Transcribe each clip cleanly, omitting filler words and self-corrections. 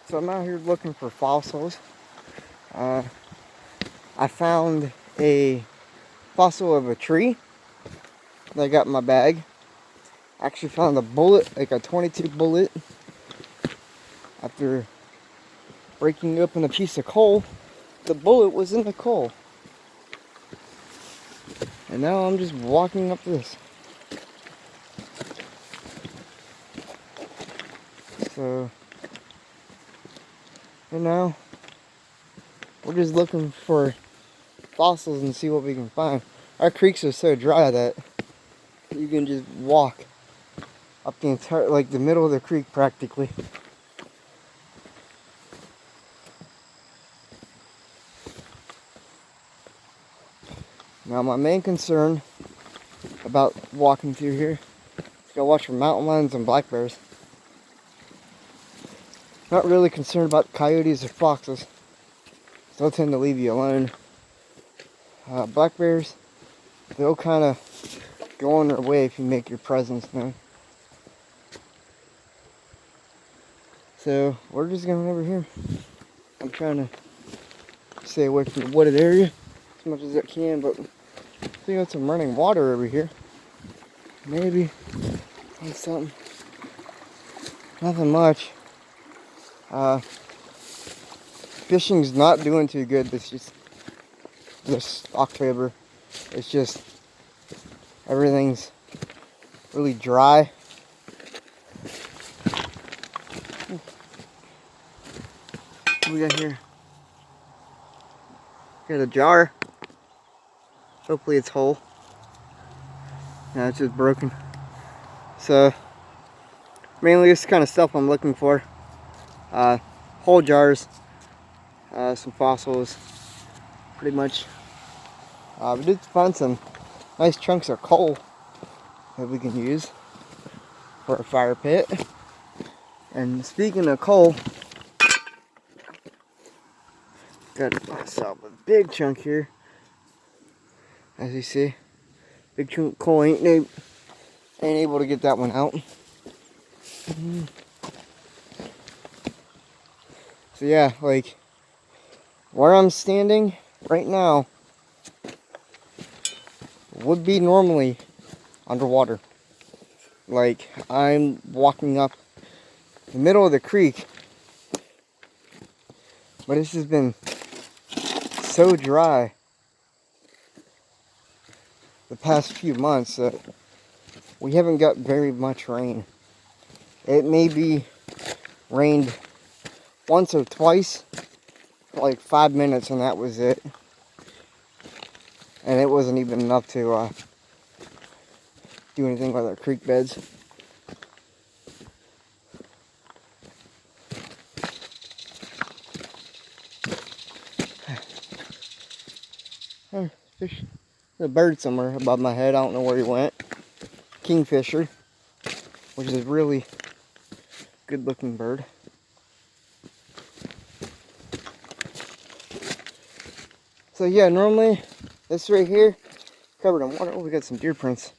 So I'm out here looking for fossils. I found a fossil of a tree that I got in my bag. Actually found a bullet, like a 22 bullet, after breaking open a piece of coal. The bullet was in the coal. And now I'm just walking up this. So, and now we're just looking for fossils and see what we can find. Our creeks are so dry that you can just walk up the entire, like the middle of the creek practically. Now my main concern about walking through here is to watch for mountain lions and black bears. Not really concerned about coyotes or foxes. They'll tend to leave you alone. Black bears, they'll kind of go on their way if you make your presence known. So we're just going over here. I'm trying to stay away from the wooded area as much as I can, but I think got some running water over here. Maybe find something. Nothing much. Fishing's not doing too good this October. It's just everything's really dry. What we got here? Got a jar. Hopefully it's whole. No, it's just broken. So mainly this kind of stuff I'm looking for. Whole jars, some fossils, pretty much. We did find some nice chunks of coal that we can use for a fire pit. And speaking of coal, got myself a big chunk here. As you see, big chunk of coal ain't able to get that one out. So yeah, like where I'm standing right now would be normally underwater. Like I'm walking up the middle of the creek, but this has been so dry the past few months that we haven't got very much rain. It may be rained once or twice for like 5 minutes, and that was it. And it wasn't even enough to do anything with our creek beds. Fish. There's a bird somewhere above my head. I don't know where he went. Kingfisher, which is a really good looking bird. So yeah, normally this right here covered in water. Oh, we got some deer prints.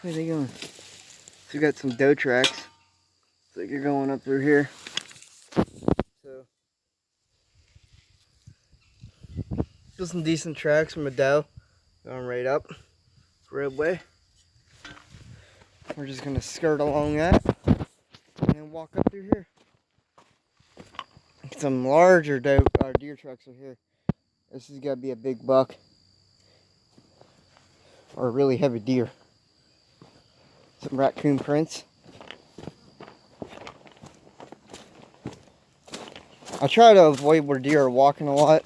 Where are they going? So we got some doe tracks. It's like you're going up through here. So still some decent tracks from a doe going right up roadway. We're just gonna skirt along that and walk up through here. Some larger deer tracks are here. This has got to be a big buck or a really heavy deer. Some raccoon prints. I try to avoid where deer are walking a lot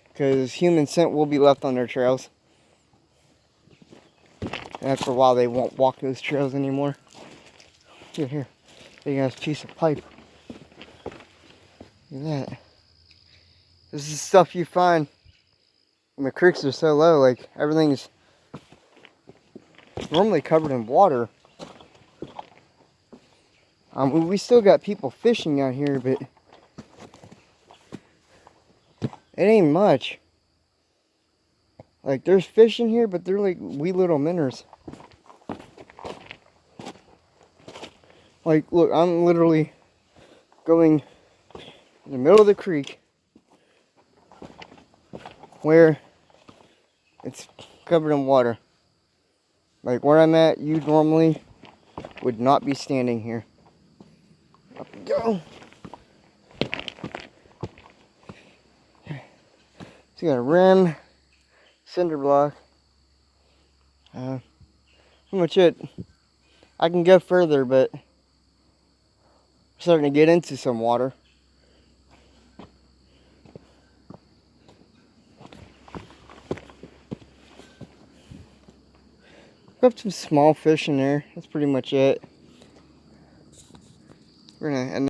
because human scent will be left on their trails. And after a while they won't walk those trails anymore. Here, big ass piece of pipe. Look at that. This is stuff you find when the creeks are so low. Like everything's normally covered in water. We still got people fishing out here, but it ain't much. Like there's fish in here, but they're like wee little minnows. Like look, I'm literally going in the middle of the creek where it's covered in water. Like where I'm at, you normally would not be standing here. Up we go. So you got a rim, cinder block. Pretty much it. I can go further, but I'm starting to get into some water. Got some small fish in there. That's pretty much it. We're gonna end